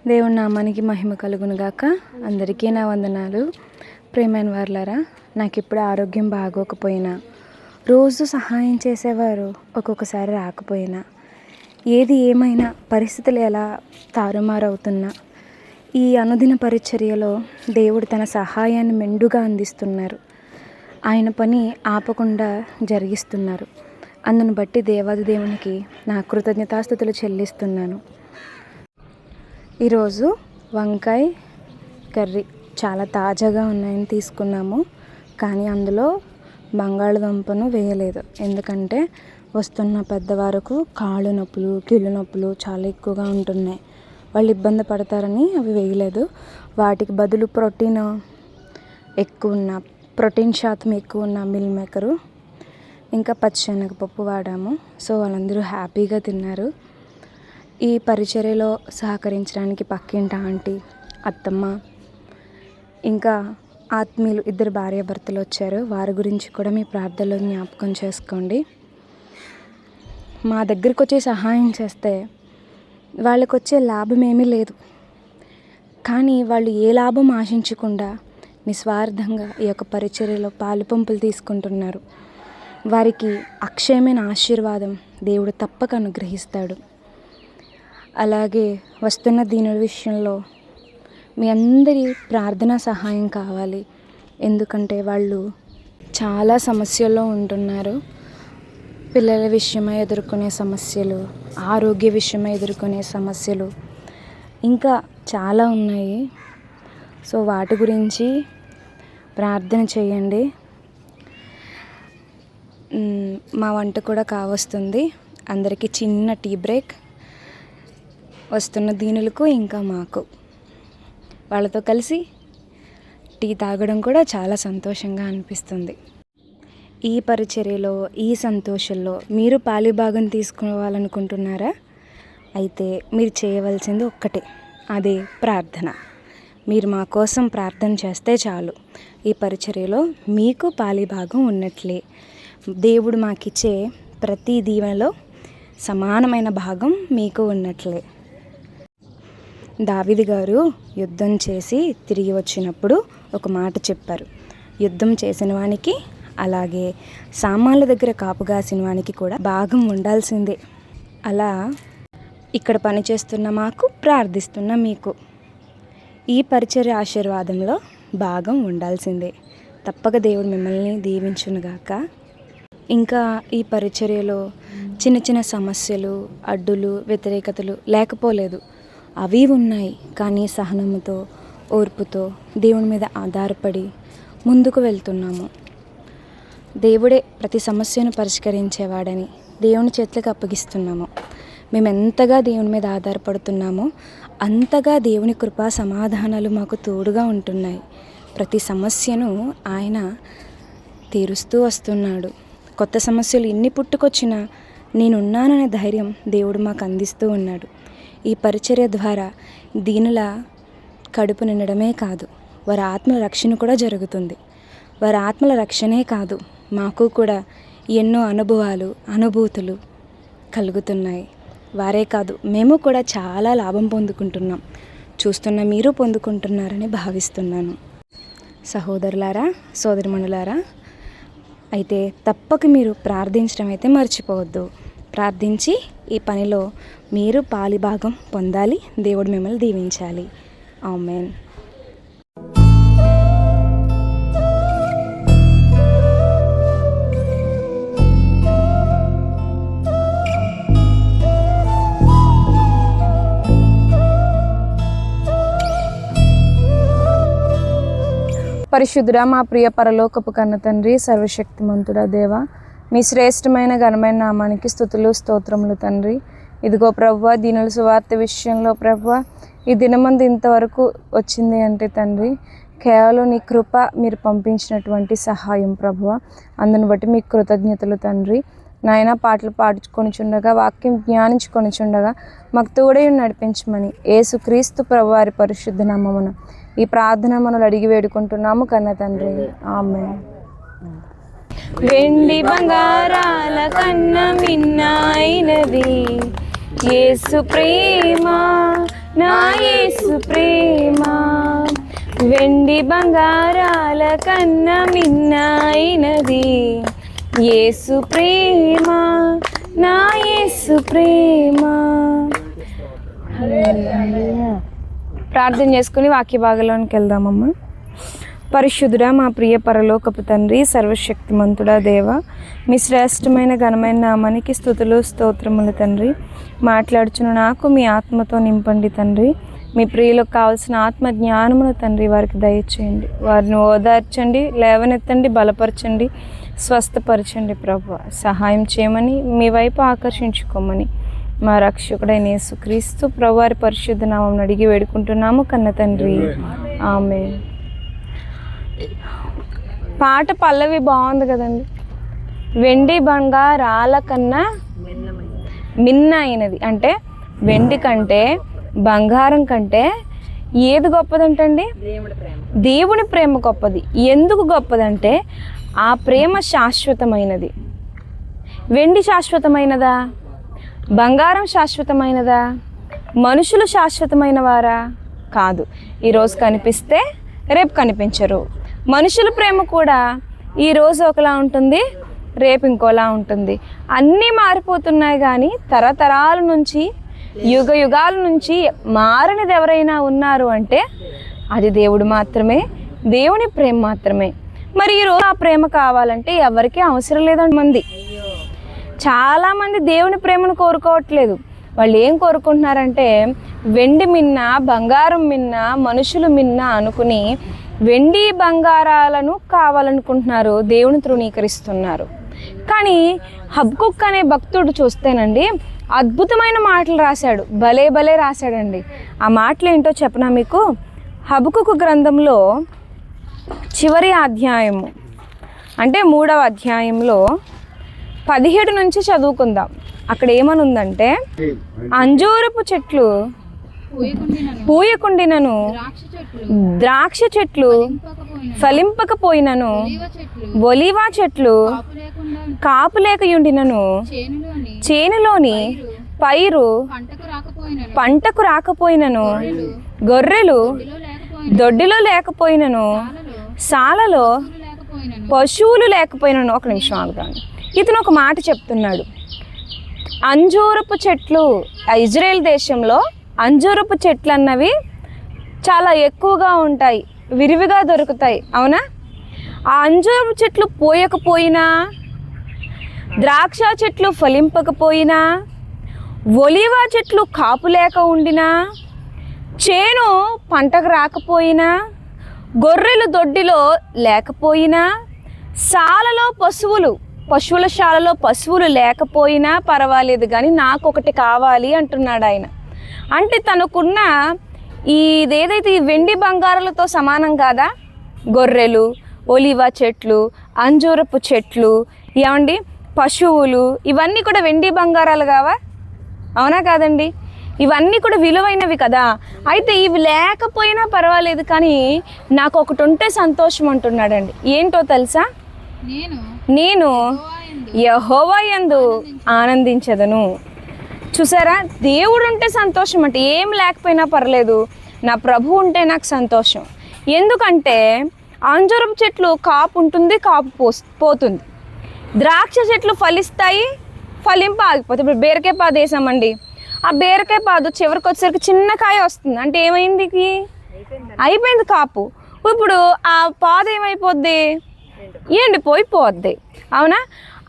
దేవుని నామానికి మహిమ కలుగునుగాక. అందరికీ నా వందనాలు. ప్రియమైన వారులారా, నాకు ఇప్పుడు ఆరోగ్యం బాగోకపోయినా, రోజు సహాయం చేసేవారు ఒక్కొక్కసారి రాకపోయినా, ఏది ఏమైనా పరిస్థితులు ఎలా తారుమారవుతున్నా, ఈ అనుదిన పరిచర్యలో దేవుడు తన సహాయాన్ని మెండుగా అందిస్తున్నారు. ఆయన పని ఆపకుండా జరిగిస్తున్నారు. అందును బట్టి దేవాది దేవునికి నా కృతజ్ఞతాస్తుతులు చెల్లిస్తున్నాను. ఈరోజు వంకాయ కర్రీ చాలా తాజాగా ఉన్నాయని తీసుకున్నాము. కానీ అందులో బంగాళదుంపను వేయలేదు. ఎందుకంటే వస్తున్న పెద్దవారికి కాళ్ళు నొప్పులు, కీళ్ళు నొప్పులు చాలా ఎక్కువగా ఉంటున్నాయి. వాళ్ళు ఇబ్బంది పడతారని అవి వేయలేదు. వాటికి బదులు ప్రోటీన్ శాతం ఎక్కువ ఉన్న మిల్ మేకరు ఇంకా పచ్చిశనగపప్పు వాడాము. సో వాళ్ళందరూ హ్యాపీగా తిన్నారు. ఈ పరిచర్యలో సహకరించడానికి పక్కింటి ఆంటీ, అత్తమ్మ, ఇంకా ఆత్మీయులు 2 భార్యాభర్తలు వచ్చారు. వారి గురించి కూడా మీ ప్రార్థనలో జ్ఞాపకం చేసుకోండి. మా దగ్గరికి వచ్చి సహాయం చేస్తే వాళ్ళకు వచ్చే లాభం ఏమీ లేదు. కానీ వాళ్ళు ఏ లాభం ఆశించకుండా నిస్వార్థంగా ఈ యొక్క పరిచర్యలో పాలుపంపులు తీసుకుంటున్నారు. వారికి అక్షయమైన ఆశీర్వాదం దేవుడు తప్పక అనుగ్రహిస్తాడు. అలాగే వస్తున్న దీనుల విషయంలో మీ అందరి ప్రార్థనా సహాయం కావాలి. ఎందుకంటే వాళ్ళు చాలా సమస్యల్లో ఉంటున్నారు. పిల్లల విషయమై ఎదుర్కొనే సమస్యలు, ఆరోగ్య విషయమై ఎదుర్కొనే సమస్యలు ఇంకా చాలా ఉన్నాయి. సో వాటి గురించి ప్రార్థన చేయండి. మా వంట కూడా కావస్తుంది. అందరికీ చిన్న టీ బ్రేక్. వస్తున్న దీనులకు ఇంకా మాకు వాళ్ళతో కలిసి టీ తాగడం కూడా చాలా సంతోషంగా అనిపిస్తుంది. ఈ పరిచర్యలో, ఈ సంతోషంలో మీరు పాలిభాగం తీసుకోవాలనుకుంటున్నారా? అయితే మీరు చేయవలసింది ఒక్కటే, అదే ప్రార్థన. మీరు మా కోసం ప్రార్థన చేస్తే చాలు. ఈ పరిచర్యలో మీకు పాలిభాగం ఉన్నట్లే. దేవుడు మాకిచ్చే ప్రతి దీవెనలో సమానమైన భాగం మీకు ఉన్నట్లే. దావీదు గారు యుద్ధం చేసి తిరిగి వచ్చినప్పుడు ఒక మాట చెప్పారు. యుద్ధం చేసిన వానికి, అలాగే సామాన్ల దగ్గర కాపుగాసిన వానికి కూడా భాగం ఉండాల్సిందే. అలా ఇక్కడ పనిచేస్తున్న మాకు, ప్రార్థిస్తున్న మీకు ఈ పరిచర్య ఆశీర్వాదంలో భాగం ఉండాల్సిందే. తప్పక దేవుడు మిమ్మల్ని దీవించునుగాక. ఇంకా ఈ పరిచర్యలో చిన్న చిన్న సమస్యలు, అడ్డులు, వ్యతిరేకతలు లేకపోలేదు. అవి ఉన్నాయి. కానీ సహనముతో, ఓర్పుతో దేవుని మీద ఆధారపడి ముందుకు వెళ్తున్నాము. దేవుడే ప్రతి సమస్యను పరిష్కరించేవాడని దేవుని చేతులకు అప్పగిస్తున్నాము. మేము ఎంతగా దేవుని మీద ఆధారపడుతున్నామో అంతగా దేవుని కృపా సమాధానాలు మాకు తోడుగా ఉంటున్నాయి. ప్రతి సమస్యను ఆయన తీరుస్తూ వస్తున్నాడు. కొత్త సమస్యలు ఎన్ని పుట్టుకొచ్చినా నేనున్నాననే ధైర్యం దేవుడు మాకు అందిస్తూ ఉన్నాడు. ఈ పరిచర్య ద్వారా దీనుల కడుపు నిండడమే కాదు, వారి ఆత్మల రక్షణ కూడా జరుగుతుంది. వారి ఆత్మల రక్షణే కాదు, మాకు కూడా ఎన్నో అనుభవాలు, అనుభూతులు కలుగుతున్నాయి. వారే కాదు, మేము కూడా చాలా లాభం పొందుకుంటున్నాం. చూస్తున్న మీరు పొందుకుంటున్నారని భావిస్తున్నాను. సహోదరులారా, సోదరిమణులారా, అయితే తప్పక మీరు ప్రార్థించడం అయితే మర్చిపోవద్దు. ప్రార్థించి ఈ పనిలో మీరు పాలిభాగం పొందాలి. దేవుడు మిమ్మల్ని దీవించాలి. ఆమేన్. పరిశుద్ధుడా, మా ప్రియ పరలోకపు కన్న తండ్రి, సర్వశక్తిమంతుడా దేవా, మీ శ్రేష్టమైన ఘనమైన నామానికి స్తుతులు, స్తోత్రములు తండ్రి. ఇదిగో ప్రభువా, దీనుల సువార్త విషయంలో ప్రభువా, ఈ దినమందు ఇంతవరకు వచ్చింది అంటే తండ్రి కేవలం నీ కృప, మీరు పంపించినటువంటి సహాయం ప్రభువా. అందును బట్టి మీకు కృతజ్ఞతలు తండ్రి. నాయన, పాటలు పాడుకొనిచుండగా, వాక్యం జ్ఞానించుకొనిచుండగా మాకు తోడై నడిపించమని యేసుక్రీస్తు ప్రభువారి పరిశుద్ధ నామమున ఈ ప్రార్థన మనలు అడిగి వేడుకుంటున్నాము కన్న తండ్రి. ఆమేన్. వెండి బంగారాల కన్నా మిన్నైనది యేసు ప్రేమ, నా యేసు ప్రేమ వెండి బంగారాల కన్నా మిన్నైనది. యేసు ప్రేమ నా యేసు ప్రేమ. ప్రార్థన చేసుకుని వాక్య భాగంలోనికి వెళ్దామమ్మా. పరిశుద్ధుడా మా ప్రియ పరలోకపు తండ్రి, సర్వశక్తిమంతుడా దేవ, మీ శ్రేష్టమైన ఘనమైన నామానికి స్తుతులు స్తోత్రములు తండ్రి. మాట్లాడుచున్న నాకు మీ ఆత్మతో నింపండి తండ్రి. మీ ప్రియులకు కావాల్సిన ఆత్మ జ్ఞానమును తండ్రి వారికి దయచేయండి. వారిని ఓదార్చండి, లేవనెత్తండి, బలపరచండి, స్వస్థపరచండి ప్రభువా. సహాయం చేయమని మీ వైపు ఆకర్షించుకోమని మా రక్షకుడైన యేసుక్రీస్తు ప్రభువారి పరిశుద్ధ నామమున అడిగి వేడుకుంటున్నాము కన్న తండ్రి, ఆమేన్. పాట పల్లవి బాగుంది కదండి. వెండి బంగారాల కన్నా మిన్న అయినది అంటే వెండి కంటే బంగారం కంటే ఏది గొప్పదంటండి? దేవుని ప్రేమ గొప్పది. ఎందుకు గొప్పదంటే ఆ ప్రేమ శాశ్వతమైనది. వెండి శాశ్వతమైనదా? బంగారం శాశ్వతమైనదా? మనుషులు శాశ్వతమైన వారా? కాదు. ఈరోజు కనిపిస్తే రేపు కనిపించరు. మనుషుల ప్రేమ కూడా ఈరోజు ఒకలా ఉంటుంది, రేపు ఇంకోలా ఉంటుంది. అన్నీ మారిపోతున్నాయి, కానీ తరతరాల నుంచి యుగ యుగాల నుంచి మారనిది ఎవరైనా ఉన్నారు అంటే అది దేవుడు మాత్రమే, దేవుని ప్రేమ మాత్రమే. మరి ఈరోజు ఆ ప్రేమ కావాలంటే ఎవరికీ అవసరం లేదండి. చాలామంది దేవుని ప్రేమను కోరుకోవట్లేదు. వాళ్ళు ఏం కోరుకుంటున్నారంటే వెండి మిన్న, బంగారం మిన్న, మనుషులు మిన్న అనుకుని వెండి బంగారాలను కావాలనుకుంటున్నారు, దేవుని తృణీకరిస్తున్నారు. కానీ హబ్కుక్ అనే భక్తుడు చూస్తేనండి అద్భుతమైన మాటలు రాశాడు. భలే భలే రాశాడండి. ఆ మాటలు ఏంటో చెప్పనా మీకు? హబ్కుక్ గ్రంథంలో చివరి అధ్యాయము అంటే 3వ అధ్యాయంలో 17 నుంచి చదువుకుందాం. అక్కడ ఏమని ఉందంటే, అంజూరపు చెట్లు పూయకుండినను, ద్రాక్ష చెట్లు ఫలింపకపోయినను, ఒలీవ చెట్లు కాపు లేకయుండినను, చేనులోని పైరు పంటకు రాకపోయినను, గొర్రెలు దొడ్డిలో లేకపోయినను, సాలలో పశువులు లేకపోయినను. ఒక నిమిషం ఆగుతాను. ఇతను ఒక మాట చెప్తున్నాడు. అంజూరపు చెట్లు, ఇజ్రాయెల్ దేశంలో అంజూరపు చెట్లు అన్నవి చాలా ఎక్కువగా ఉంటాయి, విరివిగా దొరుకుతాయి, అవునా? ఆ అంజూరపు చెట్లు పోయకపోయినా, ద్రాక్ష చెట్లు ఫలింపకపోయినా, ఒలీవ చెట్లు కాపు లేక ఉండినా, చేను పంటకు రాకపోయినా, గొర్రెలు దొడ్డిలో లేకపోయినా, శాలలో పశువుల శాలలో పశువులు లేకపోయినా పర్వాలేదు, కానీ నాకు ఒకటి కావాలి అంటున్నాడు ఆయన. అంటే తనకున్న ఇదేదైతే ఈ వెండి బంగారాలతో సమానం కాదా? గొర్రెలు, ఒలివ చెట్లు, అంజూరపు చెట్లు, ఏమండి పశువులు, ఇవన్నీ కూడా వెండి బంగారాలు కావా? అవునా కాదండి? ఇవన్నీ కూడా విలువైనవి కదా. అయితే ఇవి లేకపోయినా పర్వాలేదు, కానీ నాకు ఒకటి ఉంటే సంతోషం అంటున్నాడండి. ఏంటో తెలుసా? నేను యెహోవా యందు ఆనందించదను. చూసారా? దేవుడు ఉంటే సంతోషం అంటే ఏం లేకపోయినా పర్లేదు, నా ప్రభు ఉంటే నాకు సంతోషం. ఎందుకంటే అంజూరపు చెట్లు కాపు ఉంటుంది, కాపు పోతుంది. ద్రాక్ష చెట్లు ఫలిస్తాయి, ఫలింప ఆగిపోతుంది. ఇప్పుడు బీరకాయ పాదు వేసామండి, ఆ బీరకాయ పాదు చివరికి వచ్చేసరికి చిన్న కాయ వస్తుంది. అంటే ఏమైంది? అయిపోయింది కాపు. ఇప్పుడు ఆ పాదు ఏమైపోద్ది? ఎండిపోయిపోద్ది, అవునా?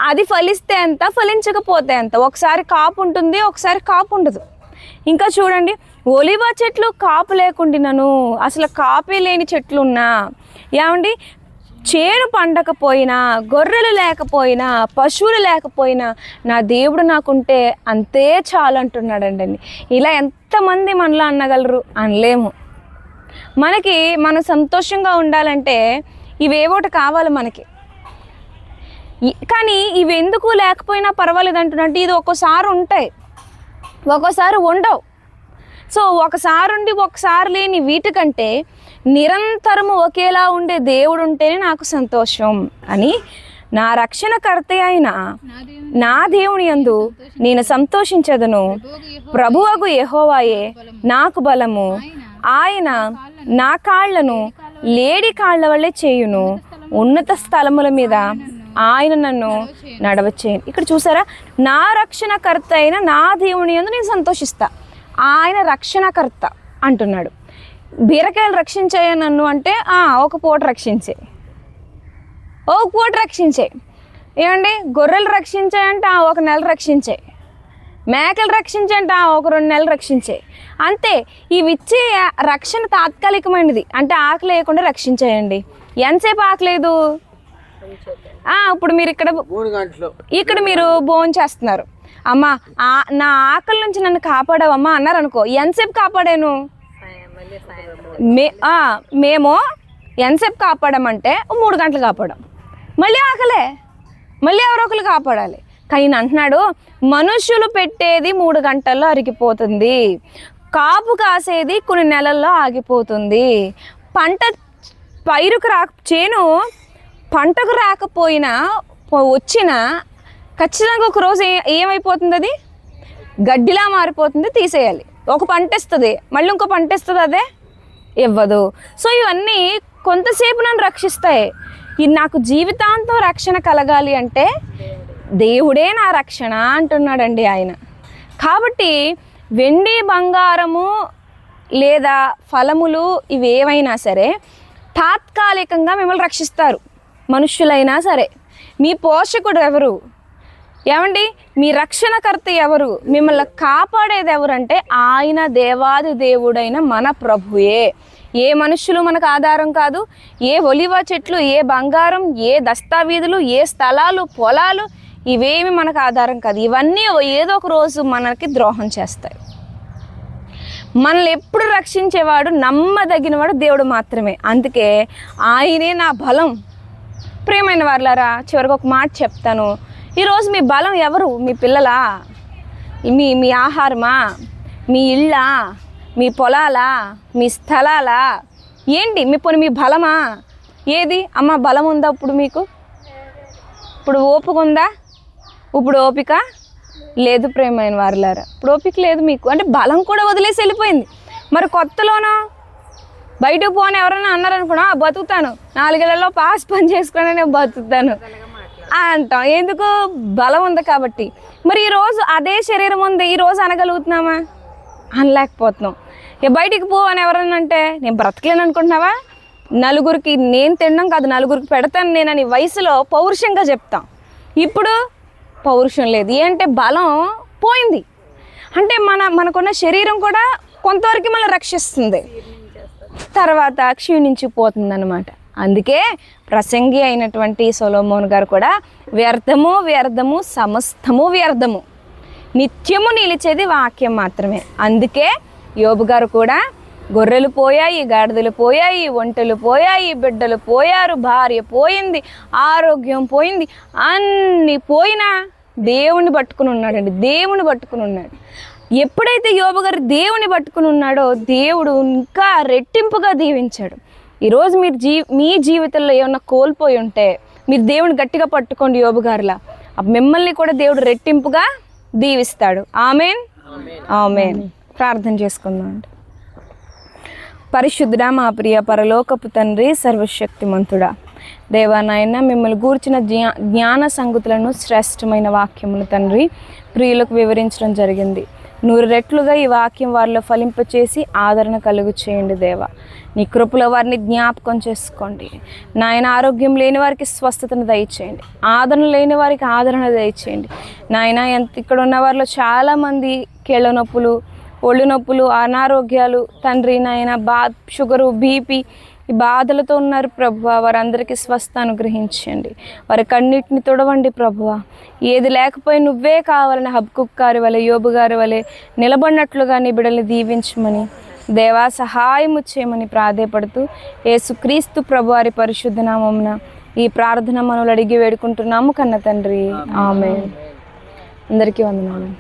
అది ఫలిస్తే ఎంత, ఫలించకపోతే ఎంత. ఒకసారి కాపు ఉంటుంది, ఒకసారి కాపు ఉండదు. ఇంకా చూడండి, ఒలివ చెట్లు కాపు లేకుండాను, అసలు కాపే లేని చెట్లు ఉన్నా, ఏమండి చేను పండకపోయినా, గొర్రెలు లేకపోయినా, పశువులు లేకపోయినా, నా దేవుడు నాకుంటే అంతే చాలు అంటున్నాడండి. ఇలా ఎంతమంది మనలో అనగలరు? అనలేము. మనం సంతోషంగా ఉండాలంటే ఇవేవోటి కావాలి మనకి. కానీ ఇవి ఎందుకు లేకపోయినా పర్వాలేదు అంటున్నట్టు, ఇది ఒక్కోసారి ఉంటాయి, ఒక్కోసారి ఉండవు. సో ఒకసారి ఉండి ఒకసారి లేని వీటికంటే నిరంతరము ఒకేలా ఉండే దేవుడు ఉంటేనే నాకు సంతోషం అని నా రక్షణకర్త అయిన నా దేవుని యందు నేను సంతోషించదను. ప్రభువగు యెహోవాయే నాకు బలము, ఆయన నా కాళ్లను లేడి కాళ్ళ వల్లే చేయును, ఉన్నత స్థలముల మీద ఆయన నన్ను నడవచేయను. ఇక్కడ చూసారా, నా రక్షణకర్త అయిన నా దేవుని యందు నేను సంతోషిస్తా. ఆయన రక్షణకర్త అంటున్నాడు. బీరకాయలు రక్షించాయా నన్ను అంటే ఒక పూట రక్షించే, ఒక పూట రక్షించే. ఏమండి, గొర్రెలు రక్షించాయంటే ఒక నెల రక్షించే, మేకలు రక్షించంట ఒక 2 నెలలు రక్షించే. అంతే. ఇవి ఇచ్చే రక్షణ తాత్కాలికమైనది. అంటే ఆకలి లేకుండా రక్షించేయండి. ఎంతసేపు ఆకలేదు? ఇప్పుడు మీరు ఇక్కడ మీరు భోజనం చేస్తున్నారు. అమ్మా నా ఆకలి నుంచి నన్ను కాపాడావమ్మా అన్నారు అనుకో, ఎంతసేపు కాపాడాను? మేము ఎంతసేపు కాపాడామంటే 3 గంటలు కాపాడాం. మళ్ళీ ఆకలే, మళ్ళీ ఎవరో ఒకరు కాపాడాలి. కానీ అంటున్నాడు, మనుషులు పెట్టేది 3 గంటల్లో అరిగిపోతుంది, కాపు కాసేది కొన్ని నెలల్లో ఆగిపోతుంది. చేను పంటకు రాకపోయినా వచ్చినా ఖచ్చితంగా ఒక రోజు ఏమైపోతుంది? అది గడ్డిలా మారిపోతుంది, తీసేయాలి. ఒక పంట ఇస్తుంది, మళ్ళీ ఇంకో పంట ఇస్తుంది, అదే ఇవ్వదు. సో ఇవన్నీ కొంతసేపు నన్ను రక్షిస్తాయి. ఇది నాకు జీవితాంతం రక్షణ కలగాలి అంటే దేవుడే నా రక్షణ అంటున్నాడండి ఆయన. కాబట్టి వెండి బంగారము లేదా ఫలములు ఇవేవైనా సరే తాత్కాలికంగా మిమ్మల్ని రక్షిస్తారు. మనుష్యులైనా సరే. మీ పోషకుడు ఎవరు? ఏమండి, మీ రక్షణకర్త ఎవరు? మిమ్మల్ని కాపాడేది ఎవరంటే ఆయన దేవాది దేవుడైన మన ప్రభుయే. ఏ మనుషులు మనకు ఆధారం కాదు. ఏ ఒలివ చెట్లు, ఏ బంగారం, ఏ దస్తావేజులు, ఏ స్థలాలు, పొలాలు ఇవేమి మనకు ఆధారం కాదు. ఇవన్నీ ఏదో ఒక రోజు మనకి ద్రోహం చేస్తాయి. మనల్ని ఎప్పుడు రక్షించేవాడు, నమ్మదగినవాడు దేవుడు మాత్రమే. అందుకే ఆయనే నా బలం. ప్రియమైన వారులారా, చివరికి ఒక మాట చెప్తాను. ఈరోజు మీ బలం ఎవరు? మీ పిల్లలా? మీ ఆహారమా? మీ ఇళ్ళా? మీ పొలాలా? మీ స్థలాలా? ఏంటి మీ బలమా? ఏది అమ్మ బలం ఉందా? ఇప్పుడు మీకు ఇప్పుడు ఓపిక ఉందా? ఇప్పుడు ఓపిక లేదు. ప్రియమైన వారులారా, ఇప్పుడు ఓపిక లేదు మీకు. అంటే బలం కూడా వదిలేసి వెళ్ళిపోయింది. మరి కొత్తలోనో బయటకు పోని ఎవరైనా అన్నారనుకున్నా, బతుకుతాను, 4 ఏళ్లలో పాస్ పని చేసుకుని నేను బతుకుతాను అంటాం. ఎందుకు? బలం ఉంది కాబట్టి. మరి ఈరోజు అదే శరీరం ఉంది, ఈరోజు అనగలుగుతున్నామా? అనలేకపోతున్నాం. బయటికి పో అని ఎవరన్నా అంటే నేను బ్రతకలేను అనుకుంటున్నావా? నలుగురికి నేను తినడం కాదు, నలుగురికి పెడతాను నేనని వయసులో పౌరుషంగా చెప్తాం. ఇప్పుడు పౌరుషం లేదు. ఏంటంటే బలం పోయింది. అంటే మనకున్న శరీరం కూడా కొంతవరకు మనల్ని రక్షిస్తుంది, తర్వాత క్షీణించిపోతుంది అన్నమాట. అందుకే ప్రసంగి అయినటువంటి సొలొమోను గారు కూడా వ్యర్థము వ్యర్థము సమస్తము వ్యర్థము, నిత్యము నిలిచేది వాక్యం మాత్రమే. అందుకే యోబు గారు కూడా గొర్రెలు పోయాయి, గాడిదలు పోయాయి, ఒంటెలు పోయాయి, బిడ్డలు పోయారు, భార్య పోయింది, ఆరోగ్యం పోయింది, అన్నీ పోయినా దేవుని పట్టుకుని ఉన్నాడండి. దేవుని పట్టుకుని ఉన్నాడు. ఎప్పుడైతే యోబు గారు దేవుని పట్టుకుని ఉన్నాడో దేవుడు ఇంకా రెట్టింపుగా దీవించాడు. ఈరోజు మీ జీవితంలో ఏమన్నా కోల్పోయి ఉంటే మీరు దేవుని గట్టిగా పట్టుకోండి యోబు గారిలా. మిమ్మల్ని కూడా దేవుడు రెట్టింపుగా దీవిస్తాడు. ఆమేన్, ఆమేన్. ప్రార్థన చేసుకుందాం అండి. పరిశుద్ధుడా, మా ప్రియ పరలోకపు తండ్రి, సర్వశక్తిమంతుడా, దేవా నాయన, మిమ్మల్ని గూర్చిన జ్ఞాన సంగతులను శ్రేష్టమైన వాక్యమును తండ్రి ప్రియులకు వివరించడం జరిగింది. 100 రెట్లుగా ఈ వాక్యం వారిలో ఫలింపచేసి ఆదరణ కలుగు చేయండి దేవా. నీ కృపలో వారిని జ్ఞాపకం చేసుకోండి నాయన. ఆరోగ్యం లేని వారికి స్వస్థతను దయచేయండి, ఆదరణ లేని వారికి ఆదరణ దయచేయండి నాయన. ఇక్కడ ఉన్న వారిలో చాలామంది కీళ్ళ నొప్పులు, ఒళ్ళు నొప్పులు, అనారోగ్యాలు తండ్రి నాయన, షుగరు, బీపీ ఈ బాధలతో ఉన్నారు ప్రభువా. వారందరికీ స్వస్థ అనుగ్రహించండి. వారి కన్నిటిని తొడవండి ప్రభువా. ఏది లేకపోయి నువ్వే కావాలని హబ్కుక్ గారి వలె, యోబు గారి వలె నిలబడినట్లుగా నీ బిడ్డల్ని దీవించమని దేవా సహాయము చేయమని ప్రాధేయపడుతూ యేసుక్రీస్తు ప్రభువారి పరిశుద్ధ నామమున ఈ ప్రార్థన మనలు అడిగి వేడుకుంటున్నాము కన్న తండ్రి. ఆమేన్. అందరికీ వందనాలు.